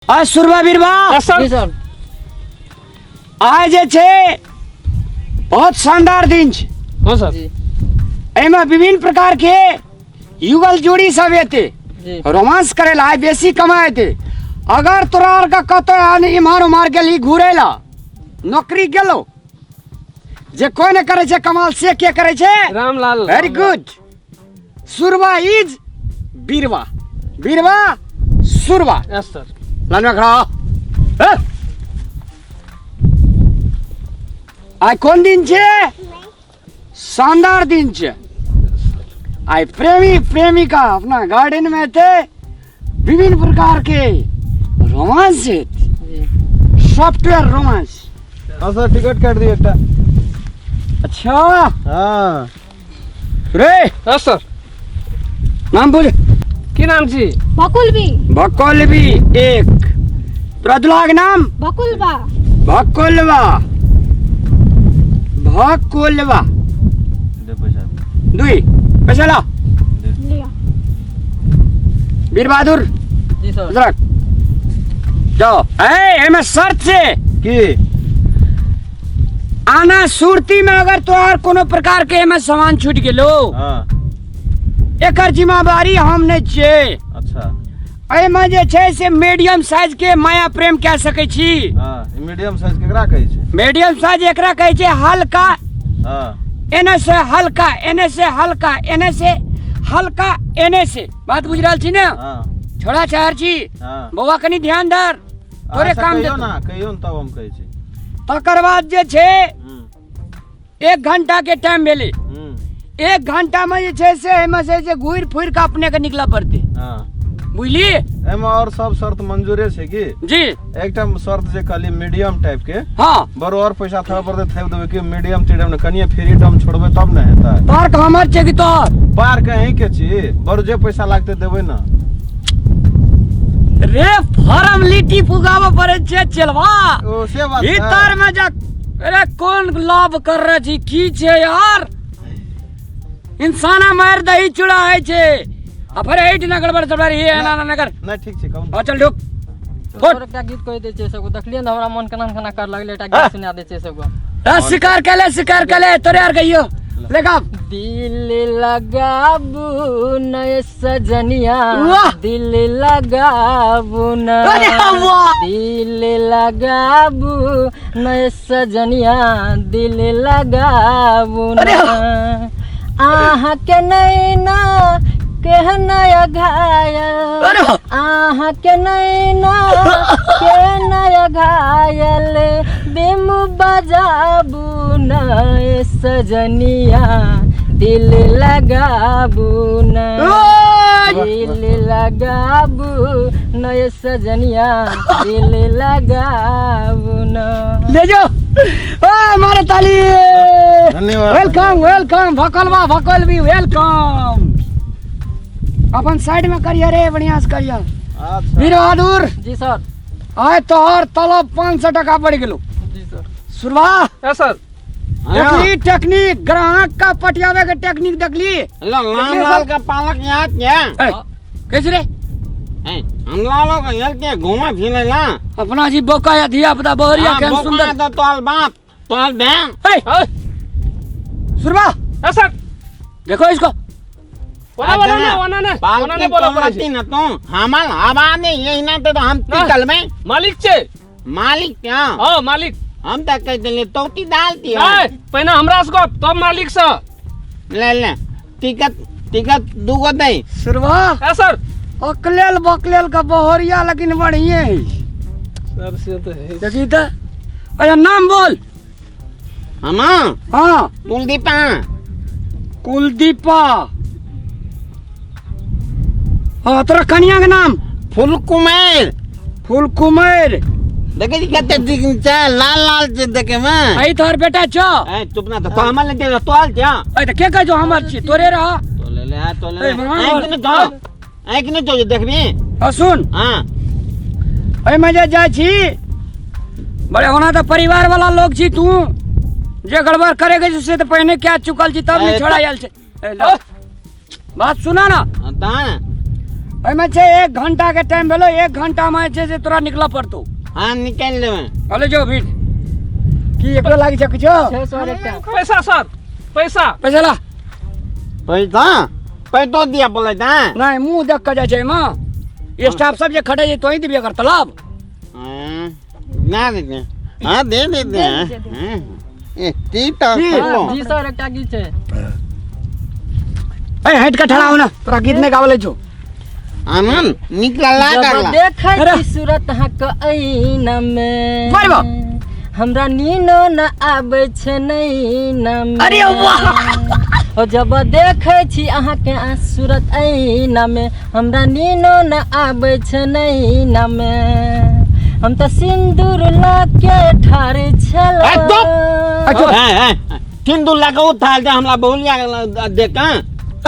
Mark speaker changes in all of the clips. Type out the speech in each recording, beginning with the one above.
Speaker 1: आज सुरवा बीरवा
Speaker 2: जी सर।
Speaker 1: आज छे बहुत शानदार दिन छे।
Speaker 2: हाँ सर जी।
Speaker 1: एमा विभिन्न प्रकार के युगल जोड़ी सब एते
Speaker 2: जी।
Speaker 1: रोमांस करेला है, बेसी कमाए थे। अगर तोरा का कतो आने इमार उमार गेली घूरेला नौकरी गेलो जे कोई ने करे छे कमाल से के करे छे
Speaker 2: Ramlal.
Speaker 1: Very good. Surwa is Birwa, Birwa Surwa.
Speaker 2: Yes sir.
Speaker 1: Line में खड़ा हो। आज कौन दिन छे? शानदार दिन छे। आज प्रेमी प्रेमिका अपना गार्डन में थे, विभिन्न प्रकार के रोमांस है, सॉफ्टवेयर रोमांस।
Speaker 3: हाँ सर, टिकट काट दिए एकटा।
Speaker 1: अच्छा
Speaker 3: हाँ
Speaker 1: रे
Speaker 2: यस सर।
Speaker 1: नाम बोल।
Speaker 2: की नाम छी?
Speaker 4: भकुलबी।
Speaker 1: भकोलबी एक। तोरा दुल्हा के नाम?
Speaker 4: भकुलबा।
Speaker 1: भकोलबा, भकोलबा
Speaker 3: दे पैसा।
Speaker 1: दुई पैसा ला।
Speaker 4: लिया।
Speaker 1: वीर बहादुर
Speaker 2: जी सर।
Speaker 1: रख जाओ। एमे शर्त से
Speaker 3: की
Speaker 1: आना सुरती में अगर तोहार कोनो प्रकार के एमे सामान छूट गेलो
Speaker 3: हाँ
Speaker 1: एकर जिम्मेदारी हम नहीं छे।
Speaker 3: अच्छा
Speaker 1: एमे जे छे से मीडियम साइज के माया प्रेम कह सकै छी।
Speaker 3: हाँ मीडियम साइज केकरा कहै छै?
Speaker 1: मीडियम साइज एकरा कहै छै हल्का,
Speaker 3: हाँ
Speaker 1: एने से हल्का, एने से हल्का, एने से हल्का, एने से। बात बुझ रहल छी ने?
Speaker 3: हाँ
Speaker 1: छोड़ा चाहर छी
Speaker 3: हाँ
Speaker 1: बौआ कनी ध्यान धर, तोरे
Speaker 3: अच्छा,
Speaker 1: काम
Speaker 3: कहियो
Speaker 1: दे।
Speaker 3: ना कहियो न तब हम कहै छी।
Speaker 1: तकर बाद जे छे 1 घंटा के टाइम भेले। 1 घंटा में जे छे से एमे से जे घूर फुर के अपने के निकला पड़ते।
Speaker 3: हाँ
Speaker 1: बुझली?
Speaker 3: एमे और सब शर्त मंजूरे छै की?
Speaker 1: जी
Speaker 3: एकटा शर्त जे कहली मीडियम टाइप के,
Speaker 1: हाँ।
Speaker 3: बरो और पैसा थोड़ा पड़ते थैप देबै कि मीडियम टीडियम ने कनिए फ्रीडम छोड़बै तब ने हेतै।
Speaker 1: पार्क हमर छे कि तोहर?
Speaker 3: पार कहीं के छी, बरो जे पैसा लागते देबै ना।
Speaker 1: रे फॉर्मेलिटी पुगाव पड़े छे चलवा।
Speaker 3: ओ से बात है।
Speaker 1: भीतर में जा। अरे कौन लाभ कर रहे छी की छे यार? इंसाना मार दही चूड़ा है छे। आ फिर एट न गड़बड़ सड़बड़ ये ना ना कर।
Speaker 3: नहीं ठीक छै कहू।
Speaker 1: आ चल ढुक।
Speaker 2: और एकटा गीत कहि दे छै सबको, देखलिए न हमरा मन केना केना कर लगले, एकटा गीत सुना दे छै सबको।
Speaker 1: शिकार कर ले तोरे यार कहियो लेगा।
Speaker 2: दिल लगाबू नय सजनिया,
Speaker 1: वाह!
Speaker 2: दिल लगाबू न,
Speaker 1: अरे वाह!
Speaker 2: दिल लगाबू नय सजनिया, दिल लगाबू
Speaker 1: अरे
Speaker 2: न। आहा के नैना के नया घायल,
Speaker 1: अरे
Speaker 2: आहा के नैना के नया घायल, बिम बजाबू नय सजनिया, दिल लगाबू न, दिल लगाबू नय सजनिया, दिल लगाबू न।
Speaker 1: ले जाओ। ओ मारे ताली।
Speaker 3: धन्यवाद।
Speaker 1: Welcome welcome Bhakolba Bhakolbi welcome. अपन साइड में करिए रे, बढ़िया से करिए।
Speaker 3: अच्छा
Speaker 1: वीर बहादुर
Speaker 2: जी सर।
Speaker 1: आय तोहर तलब 500 टका बढ़ गेलो।
Speaker 2: जी सर।
Speaker 1: Surwa
Speaker 2: yes sir.
Speaker 1: देखली टेक्निक, ग्राहक का पटियावे के टेक्निक देखली।
Speaker 5: रामलाल का पालक यहाँ क्या?
Speaker 1: कैसे रे?
Speaker 5: हम लोगों को यहाँ के घूमा फिरे ना।
Speaker 1: अपना जी बोका या धिया पुता बहरिया के सुंदर।
Speaker 5: तो तोल बाप, तोल बहन।
Speaker 1: सुरवा
Speaker 2: यस सर।
Speaker 1: देखो इसको।
Speaker 5: पालकी तोलती ना तू। हमाल हवा ने यही ना तो हम टिकल में
Speaker 2: मालिक छे।
Speaker 5: मालिक क्या?
Speaker 2: हाँ मालिक।
Speaker 5: हम तक कह दिले तोती डालती है।
Speaker 2: नहीं पहले हमरा से गप तब मालिक से।
Speaker 5: ले ले टिकट टिकट दूगो दे।
Speaker 1: सुरवा
Speaker 2: यस सर।
Speaker 1: अकलेल बकलेल का बहरिया लेकिन बढ़िया है।
Speaker 2: सर से तो है।
Speaker 1: देखी तो। अरे नाम बोल।
Speaker 5: हम
Speaker 1: हाँ
Speaker 5: कुलदीपा।
Speaker 1: कुलदीपा। हाँ तेरा कन्या का नाम?
Speaker 5: फूल कुमार।
Speaker 1: फूल कुमार।
Speaker 5: देखे जी कहते दिन चा लाल लाल से देखे मैं।
Speaker 1: आई तोहर बेटा छ।
Speaker 5: ए चुप ना तो हमारे ले दे तोल क्या?
Speaker 1: आई तो के जो हमर छी तोरे रहा।
Speaker 5: तो ले ले तो ले।
Speaker 1: ए, भगवान
Speaker 5: एक दिन तो एक दिन तो देख भी।
Speaker 1: आ सुन
Speaker 5: हाँ
Speaker 1: ए मजे जा छी बड़े होना तो परिवार वाला लोग छी तू जे गड़बड़ करेगे से तो पहले क्या चुकल छी तब नहीं छोड़ा आयल छे। ए, लो। बात सुना ना।
Speaker 5: ता
Speaker 1: में छे 1 घंटा के टाइम भेलो, 1 घंटा में छे से तोरा निकला पड़तो।
Speaker 5: हाँ निकाल लेवे
Speaker 1: बोले जो भीड़ की एकरो लागी छ कुछो
Speaker 2: 600 एकटा
Speaker 4: पैसा सर पैसा
Speaker 1: पैसा ला
Speaker 5: पैसा दिया बोले था
Speaker 1: नहीं मुंह देख के जाय छै मां स्टाफ सब जे खड़े छै तो ही दिबे कर तालाब
Speaker 5: ना देते हाँ दे देते हैं ठीक है
Speaker 2: जी सर एकटा गीत छै।
Speaker 1: ए हट के ठड़ा हो ना तोरा गीत नहीं गावले छो
Speaker 5: आनंद निकला
Speaker 2: जब
Speaker 5: करला
Speaker 2: देखै
Speaker 1: अरे।
Speaker 2: छी सूरत अहाँके ऐना में
Speaker 1: मार बा।
Speaker 2: हमरा नीनो न आबै छै नैना में।
Speaker 1: अरे वाह
Speaker 2: ओ जब देखै छी अहाँके सूरत ऐना में हमरा नीनो न आबै छै नैना में। हम तो सिंदूर लाके ठाड़ छला
Speaker 5: सिंदूर लगा उठाल दे हमरा बहुलिया देखा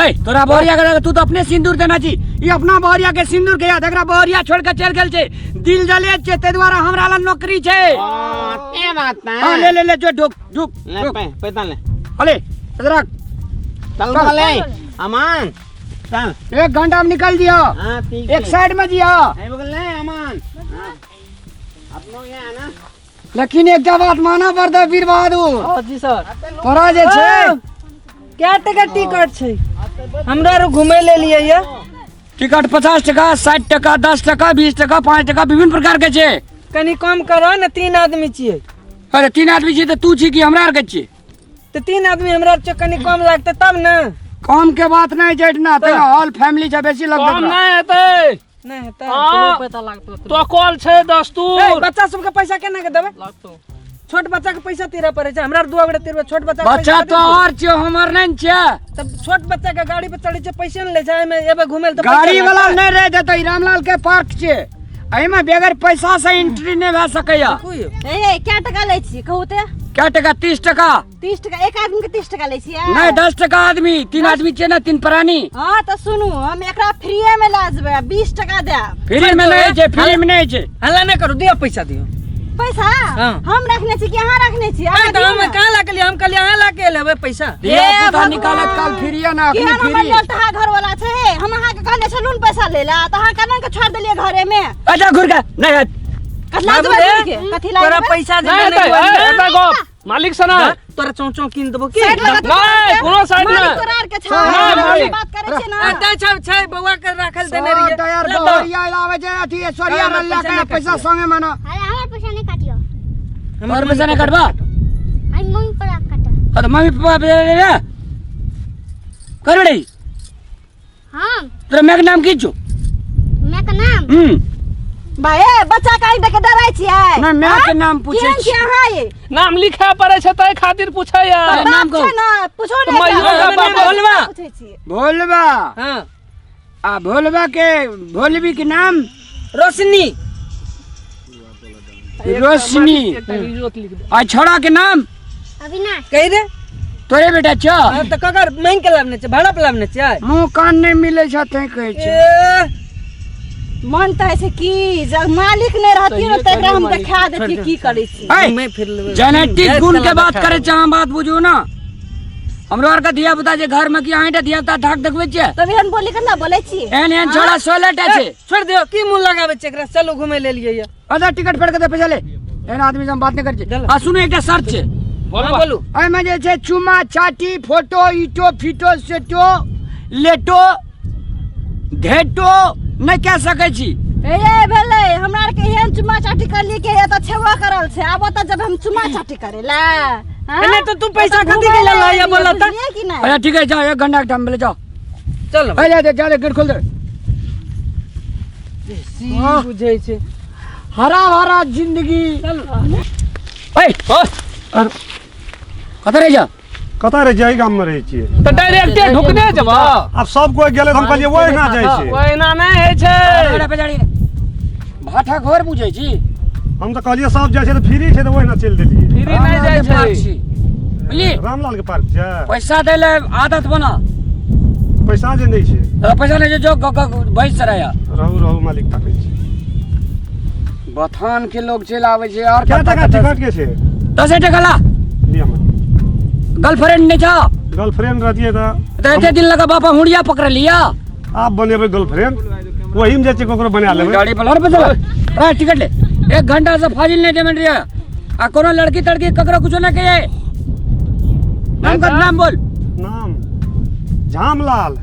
Speaker 1: ए तोरा बहरिया के तू तो अपने सिंदूर देना छी ये अपना बहरिया के सिंदूर के याद एकरा बहरिया छोड़ के चल गेल छै दिल जले छै ते द्वारा हमरा ला नौकरी छै।
Speaker 5: के बात है
Speaker 1: हां ले ले जो ढुक ढुक
Speaker 5: ले पैसा ले
Speaker 1: अले इधर
Speaker 5: चल
Speaker 1: चल।
Speaker 5: ले अमान चल
Speaker 1: 1 घंटा में निकल दियो
Speaker 5: हाँ ठीक
Speaker 1: एक साइड में दियो
Speaker 5: है बगल ले अमान आप लोग यहाँ ना
Speaker 1: लेकिन एक बात माना पड़ता वीर बहादुर
Speaker 2: हाँ जी सर।
Speaker 1: तोरा जे छै
Speaker 2: क्या टका टिकट छै हमरा रो घुमे ले लिए ये
Speaker 1: टिकट 50 टका 60 टका 10 टका 20 टका 5 टका विभिन्न प्रकार के छै।
Speaker 2: कनी कम करो ने 3 आदमी छियै
Speaker 1: अरे 3 आदमी छी त तू छी कि हमरा आर के छी
Speaker 2: तो 3 आदमी हमरा च कनी कम लागते तब ना
Speaker 1: काम के बात नहीं छै ना त ऑल फैमिली छै बेसी
Speaker 4: कम
Speaker 1: लगत
Speaker 4: नहीं हेतै
Speaker 2: नहीं हेतै
Speaker 4: हाँ।
Speaker 2: पता लागतो
Speaker 4: तो कॉल छै दस्तूर
Speaker 2: बच्चा सबके पैसा केना के देबै लागतो छोट बच्चा के पैसा तेरा पड़े छै हमरा 2 गोटे तेरा छोट बच्चा के
Speaker 1: बच्चा
Speaker 2: पैसा
Speaker 1: तो और छै हमर नहीं छै
Speaker 2: तब छोट बच्चा के गाड़ी पे चढ़े छै पैसा न ले जाए में एबे घुमेल तो
Speaker 1: गाड़ी वाला नहीं रह देतो रामलाल के पार्क छै एहि में बगैर पैसा से एंट्री नहीं भए सकैया।
Speaker 6: ए क्या टका लै छी कहू ते
Speaker 1: क्या टका 30 टका
Speaker 6: 30 टका एक आदमी के 30 टका लै छी
Speaker 1: नहीं 10 टका आदमी 3 आदमी छै ना 3 प्राणी
Speaker 6: हां त सुनू हम एकरा फ्रीए में ला जेबै 20 टका दे
Speaker 1: फ्री में नहीं छै फ्री में नहीं छै
Speaker 2: हल्ला नहीं करो दियो पैसा दियो
Speaker 6: पैसा
Speaker 2: हाँ।
Speaker 6: हम रखने छी कि अहाँ रखने छी
Speaker 2: अरे तो हम कहां ला के लिए हम कहलिए अहाँ ला के लेबै पैसा
Speaker 1: दिया पुता
Speaker 6: भगवान।
Speaker 1: निकालत काल फ्री ना
Speaker 6: कि
Speaker 1: अखनी
Speaker 6: हम
Speaker 1: फ्री
Speaker 6: लेल तहा घर वाला छै हम अहाँ के कहने छलुन पैसा लेला त अहाँ कना के छोड़ देलिए घरे में
Speaker 1: अच्छा घुर के नहीं है
Speaker 6: कथला
Speaker 2: बाबू
Speaker 6: देबै
Speaker 2: रे,
Speaker 6: के कथी
Speaker 2: तोरा
Speaker 6: ला
Speaker 2: पैसा जे
Speaker 4: नहीं
Speaker 2: देने
Speaker 4: हेतै
Speaker 2: हुआ
Speaker 4: एता गो मालिक से ना
Speaker 2: तोरा चौचौ किन देबो की
Speaker 6: साइड लगा
Speaker 4: नहीं कोनो साइड
Speaker 6: मालिक
Speaker 4: नहीं
Speaker 6: तोरा आर के छ
Speaker 1: हाँ,
Speaker 4: मालिक।
Speaker 6: बात करे छै ना
Speaker 2: अटे छै बउआ के राखल देने रहिए
Speaker 1: तो यार
Speaker 2: ले तो।
Speaker 1: बहरिया लावे छै अथी ऐश्वर्या
Speaker 2: हमरा
Speaker 1: रल्ला
Speaker 2: पैसा
Speaker 1: के
Speaker 2: नहीं
Speaker 1: पैसा
Speaker 2: काटियो।
Speaker 1: संगे मानो
Speaker 7: अरे हमारे पैसा नहीं काटियो
Speaker 1: हमर पैसा नहीं कटबा
Speaker 7: आज मम्मी पर काटा
Speaker 1: तो मम्मी पापा पे दे दे कर रही
Speaker 7: हाँ
Speaker 1: तेरा मैं के नाम की छो
Speaker 7: मैं का नाम
Speaker 6: भाई बच्चा काहे देके डराय छियै
Speaker 1: ना मैं के नाम पूछे
Speaker 6: केहन छी अहाँ ये
Speaker 4: नाम लिखा पड़े छै तै खातिर पूछै या
Speaker 1: नाम
Speaker 6: नाम
Speaker 1: कहू।
Speaker 6: छै ना पूछो
Speaker 4: तो
Speaker 6: ने
Speaker 4: मैं
Speaker 6: एकरा।
Speaker 4: योगा बाबा
Speaker 2: बोलबा।
Speaker 6: पूछै छी
Speaker 1: भोलबा
Speaker 2: हां
Speaker 1: आ भोलबा के भोलबी के नाम
Speaker 2: रोशनी
Speaker 1: रोशनी
Speaker 4: इज्जत लिख दे
Speaker 1: आ छोड़ा के नाम
Speaker 7: अविनाश
Speaker 2: कहि दे
Speaker 1: तोरे बेटा छ
Speaker 2: हां त ककर मांग के लावने छै भाड़ा पे लावने छै
Speaker 1: मुंह कान नहीं मिले छ तै कहै छै
Speaker 2: ए,
Speaker 6: मन त है कि जब मालिक नहीं रहती न त एकरा हम देखा देती की करै छी
Speaker 1: ऐ,
Speaker 2: मैं फिर लेबै
Speaker 1: जेनेटिक गुण के बात करे छ हम बात बुझू ना हमरो आर के धिया पुता जे घर में की आइटा धिया पुता ढाक देखबै छै
Speaker 6: तभी हम बोली केना बोलै छी
Speaker 1: एहन एहन छोड़ा 16 टा छै
Speaker 2: छोड़ दियो की मुंह लगावे छै एकरा चलो घुमे ले लिए ये
Speaker 1: आधा टिकट फेर के दे पैसा ले एहन आदमी से हम बात नहीं कर छै आ सुनो एकटा शर्त छै
Speaker 2: हां बोलू
Speaker 1: एहि में जे छै चुमा चाटी फोटो इटो फिटो सेटो लेटो घेटो नहीं कह सकै छी
Speaker 6: ए भेलै हमरा आर के एहन चुमा चाटी करली के या त छेवा करल छै आब त जब हम चुमा चाटी करेला
Speaker 2: पहले तो तू पैसा कथी के ले लाया बोला त
Speaker 6: कि नहीं
Speaker 1: अच्छा ठीक है जाओ 1 घंटा के टाइम ले जाओ
Speaker 2: चलो
Speaker 1: पहले जा दे गेट खोल दे
Speaker 2: सी बुझै छै
Speaker 1: हरा भरा जिंदगी
Speaker 2: चलो
Speaker 1: ओए कतऽ रह जा
Speaker 3: कतऽ रह जाई गाम में रहे छियै
Speaker 4: तो डायरेक्टे ढुकने जबा
Speaker 3: अब सब कोई गेले हम कहलिए ओए ना जाय छै
Speaker 4: ओए ना नहीं है छै
Speaker 1: बेटा पे जाड़ी भाठा घर बुझै छी
Speaker 3: हम तो कहलिए सब जाय छै तो फ्री छै तो ओए ना चल देलिए
Speaker 4: फ्री नहीं जाय छै
Speaker 1: बुझली
Speaker 3: रामलाल के पार्क छै
Speaker 1: पैसा दे ले आदत बना
Speaker 3: पैसा जे नहीं छै
Speaker 1: पैसा नहीं जो भैंस चराया
Speaker 3: रहू मालिक ताकै छै
Speaker 1: बथान के लोग चल आवे छै और
Speaker 3: क्या टका टिकट के छै
Speaker 1: 10 टका ला
Speaker 3: लिया मन
Speaker 1: गर्लफ्रेंड नहीं था
Speaker 3: गर्लफ्रेंड रहती है
Speaker 1: तो एते दिन लगा बापा हुड़िया पकड़ लिया
Speaker 3: आप बनेबे गर्लफ्रेंड वही में जे कोकरो बना लेबे
Speaker 1: गाड़ी पलर पे चल ए टिकट ले 1 घंटा से फाजिल नहीं पेमेंट रिया आ कोनो लड़की तड़की ककरो कुछ ना कहे नाम का नाम बोल
Speaker 3: नाम झामलाल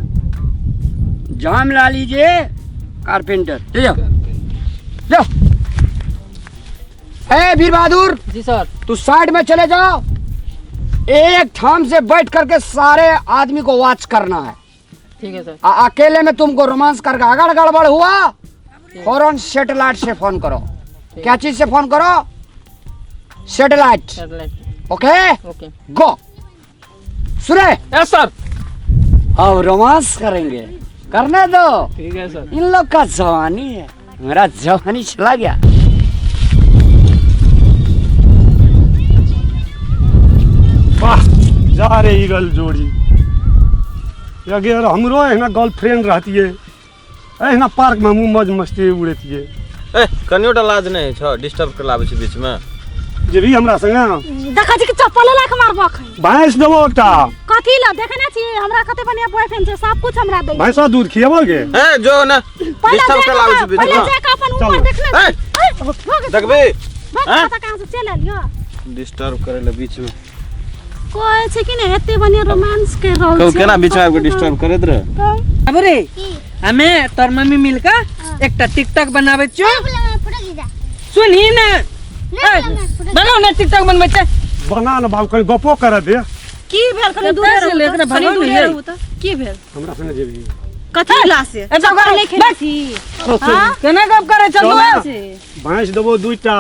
Speaker 1: जाम ला लीजिए कारपेंटर ले जाओ जाओ ए वीर बहादुर
Speaker 2: जी सर।
Speaker 1: तू साइड में चले जाओ एक ठाम से बैठ करके सारे आदमी को वॉच करना है
Speaker 2: ठीक है सर।
Speaker 1: अकेले में तुमको रोमांस करके अगर गड़बड़ हुआ फौरन सैटेलाइट से फोन करो क्या चीज से फोन करो सैटेलाइट ओके
Speaker 2: ओके
Speaker 1: गो सुने
Speaker 4: यस सर।
Speaker 1: अब रोमांस करेंगे करने दो
Speaker 4: ठीक है सर।
Speaker 1: इन लोग का जवानी है मेरा जवानी चला गया
Speaker 3: वाह जा रे ईगल जोड़ी अगर हमरो है ना गर्लफ्रेंड रहती है है ना पार्क में मौज मस्ती उड़ती है
Speaker 5: ए कनियोटा लाज नहीं छ डिस्टर्ब कर लाबै छी बीच में
Speaker 3: जे भी हमरा संगे
Speaker 6: देखा छी कि चप्पल लाख मारबो खै
Speaker 3: भैंस देबो एकटा
Speaker 6: कथी ला देखने छी हमरा कते बढ़िया बॉयफ्रेंड छै सब कुछ हमरा दे
Speaker 3: भैंसा दूध खियाबोगे
Speaker 5: ए जो ना डिस्टर्ब कर लाबै छी बीच
Speaker 6: पहले
Speaker 5: में
Speaker 6: जाके अपन ऊपर देखले
Speaker 5: देखबे
Speaker 6: हां कहां से चल लियो
Speaker 5: डिस्टर्ब करे ले बीच में
Speaker 6: कोइ छै कि नै एते बढ़िया रोमांस के रोल
Speaker 5: कौ केना बीच में आपको डिस्टर्ब करैत रहे
Speaker 2: अब रे हमें तोर मम्मी मिलकर एकटा टिकटॉक बनावे छियो
Speaker 7: फोटो खींचा
Speaker 2: सुनही ना बनाओ ना टिकटॉक बनबै छै
Speaker 3: बना न बाबू कहीं गपो कर दे
Speaker 6: की भेल कनी दूर
Speaker 2: से लेकर भगवान
Speaker 6: दूर
Speaker 2: नहीं
Speaker 6: रहू त की भेल
Speaker 3: हमरा संगे जेबी
Speaker 6: कथी ला से
Speaker 2: ऐसा
Speaker 6: चक्कर नहीं खेली थी हां
Speaker 2: केना गप करे चल
Speaker 3: भैंस देबो दुईटा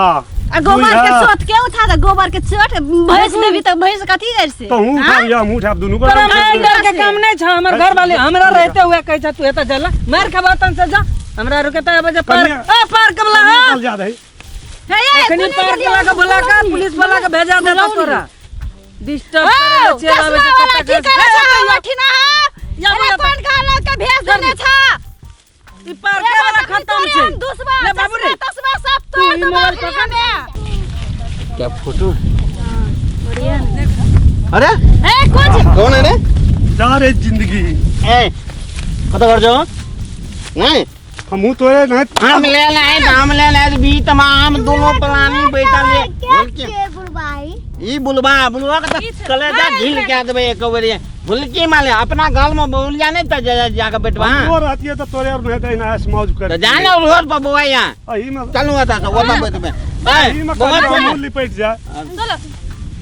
Speaker 6: आ गोबर के चोट के उठा दे गोबर के चोट भैंस देबी त भैंस कथी कर से
Speaker 3: तो हूं उठाब या हम उठाब दुनू को
Speaker 2: डर के काम नहीं छ हमर घर वाले हमरा रहते हुए कह छ तू एता जला मार के बर्तन से जा हमरा रुकता बजे पार्क पार्क वाला
Speaker 3: निकल जा दे
Speaker 2: कनी पार्क वाला का बुला के पुलिस वाला का भेजा दे तोरा डिस्टर्ब करे चलावे
Speaker 6: वाला की करे छ मठी ना
Speaker 2: या
Speaker 6: अरे कौन काला के भेज देने छ
Speaker 2: ई पार्क वाला खत्म छै ले बाबू रे
Speaker 6: तस्मा सब तोड़
Speaker 2: तू
Speaker 6: दो
Speaker 2: मोबाइल
Speaker 6: में
Speaker 5: क्या फोटो
Speaker 6: बढ़िया
Speaker 5: अरे
Speaker 6: ए
Speaker 5: कौन है रे
Speaker 3: जा रे जिंदगी
Speaker 5: ए कत कर जो नहीं
Speaker 3: हमू तोरे नहीं
Speaker 5: हम ले ले भी तमाम दोनों प्लानी बैठा ले
Speaker 7: के बुलबाई
Speaker 5: ई बुलवा का कलेजा झील के देबे एक बेर भुलकी माले अपना गाल में बोल जाने त जाके बैठवा
Speaker 3: वो रहती है तो तोरे और नहीं ना ऐस मौज कर
Speaker 5: तो जाने रोड पर बोआ यहां
Speaker 3: अही में
Speaker 5: चलू आता तो वो बैठबे
Speaker 3: अही में
Speaker 5: बोआ
Speaker 3: मूल लिपट जा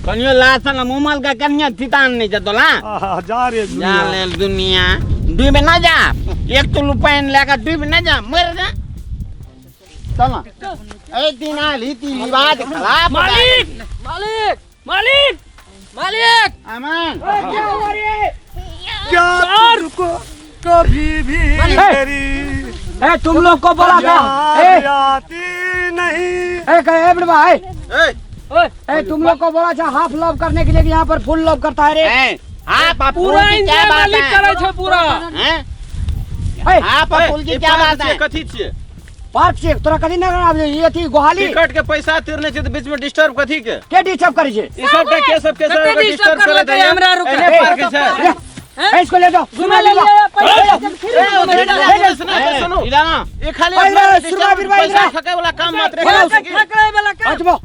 Speaker 5: कनियो लासन मुमल का कन्या थितान नहीं जतोला
Speaker 3: जा रे
Speaker 5: जा ले दुनिया दुई में ना जा एक तो लुपाइन लेकर दुई में ना जा मर जा चलो ए दिन आली ती बात खराब
Speaker 4: मालिक मालिक मालिक मालिक
Speaker 5: अमन
Speaker 3: क्या तुमको कभी भी मेरी
Speaker 1: ए तुम लोग को बोला था ए
Speaker 3: आती नहीं
Speaker 1: ए कहे भाई
Speaker 5: ए
Speaker 1: ए तुम लोग को बोला था हाफ लव करने के लिए कि यहाँ पर फुल लव करता है रे
Speaker 5: ए हां पापू
Speaker 4: पूरा
Speaker 5: की क्या
Speaker 4: इंडिया
Speaker 5: बात
Speaker 4: मालिक
Speaker 5: है
Speaker 4: करे छै पूरा
Speaker 5: हैं
Speaker 1: ए
Speaker 5: हां पापू की क्या बात है
Speaker 3: कथी छिए
Speaker 1: पार्क से तोरा कथी ना आब ये थी गोहाली
Speaker 3: टिकट के पैसा तीरने छै त बीच में डिस्टर्ब कथी के
Speaker 1: डिस्टर्ब करे छे
Speaker 3: ई सब के सब
Speaker 2: डिस्टर्ब करत है हमरा रुक
Speaker 3: एने पार्क छै
Speaker 1: ए इसको ले जाओ
Speaker 2: घुमा ले
Speaker 5: सुनो इलाना ये खाली
Speaker 1: पहले सुरमा बीर भाई
Speaker 5: पैसा खके वाला काम मत रे
Speaker 2: ठकरे वाला का
Speaker 1: हटबो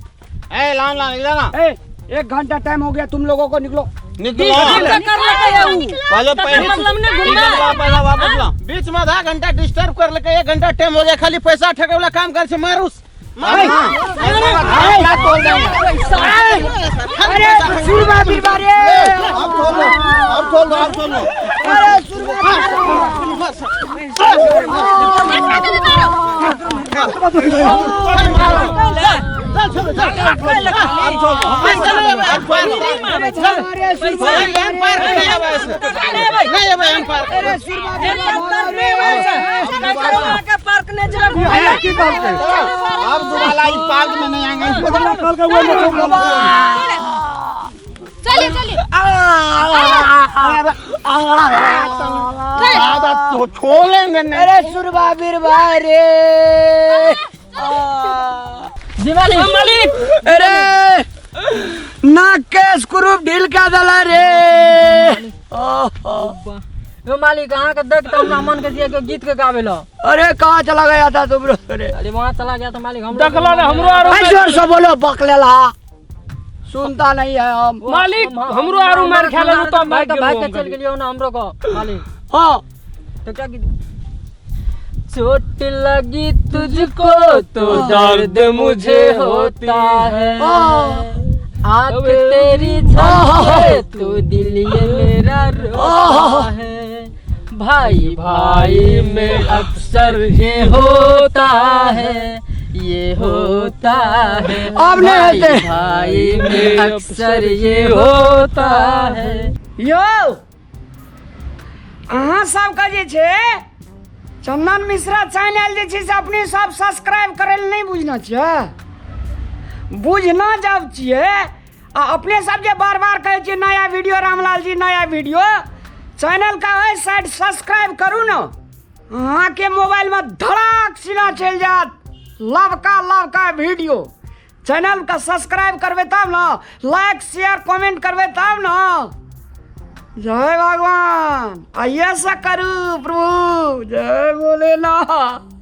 Speaker 5: ए लाम लाम इलाना
Speaker 1: ए 1 घंटा टाइम हो गया तुम लोगों को निकलो
Speaker 5: निकलो
Speaker 2: कर लगे ऊ
Speaker 5: पहले पहले
Speaker 2: मतलब ने घूमना
Speaker 5: पहला वापस ला बीच में आधा घंटा डिस्टर्ब कर लेके 1 घंटा टाइम हो गया खाली पैसा ठके वाला काम कर से मारूस
Speaker 1: अरे सुरमा बीर भाई
Speaker 5: अब खोल दो
Speaker 1: अरे सुरमा
Speaker 2: पार्क ने जरा
Speaker 5: अब दोबारा इस पार्क में नहीं आएंगे
Speaker 7: चलिए चलिए
Speaker 5: तो छोड़ेंगे नहीं
Speaker 1: अरे सुरमा बीर भाई रे
Speaker 2: दिवाली मालिक
Speaker 1: अरे नाक के स्क्रू ढील का दला रे
Speaker 2: यो मालिक अहाँ के देख तो हमरा मन के दिया के गीत के गावे लो।
Speaker 1: अरे कहाँ चला गया था तुम लोग? अरे
Speaker 2: अरे वहाँ चला गया था मालिक हम
Speaker 4: देखला ने हमरो आरो
Speaker 1: भाई जोर से बोलो बकलेला, सुनता नहीं है हम।
Speaker 4: मालिक हमरो आरो मार खेले तो
Speaker 2: भाई तो भाई के चल गेलियो ना हमरो को मालिक।
Speaker 1: हाँ
Speaker 2: तो क्या गीत? चोट लगी तुझको तो दर्द मुझे होता है, आँख तेरी झलके तो दिल ये मेरा रोता है, भाई भाई में अक्सर ये होता है, ये होता है,
Speaker 1: अब नहीं
Speaker 2: भाई
Speaker 1: होते।
Speaker 2: भाई में अक्सर ये होता है।
Speaker 1: यो अहाँ सबके जे छै चंदन मिश्रा चैनल जे छै से अपने सब सब्सक्राइब करै लए नहीं बुझना छियै, बुझना जब छियै आ अपने सब जे बार बार कहै छियै नया वीडियो रामलाल जी नया वीडियो, चैनल का ओइ साइड सब्सक्राइब करू न, अहाँके मोबाइल में धड़ाक सीना चलि जात लवका वीडियो। चैनल का सब्सक्राइब करबै तब न, लाइक शेयर कमेंट करबै तब न। जय भगवान, आइए सा करू प्रभु, जय भोलेनाथ।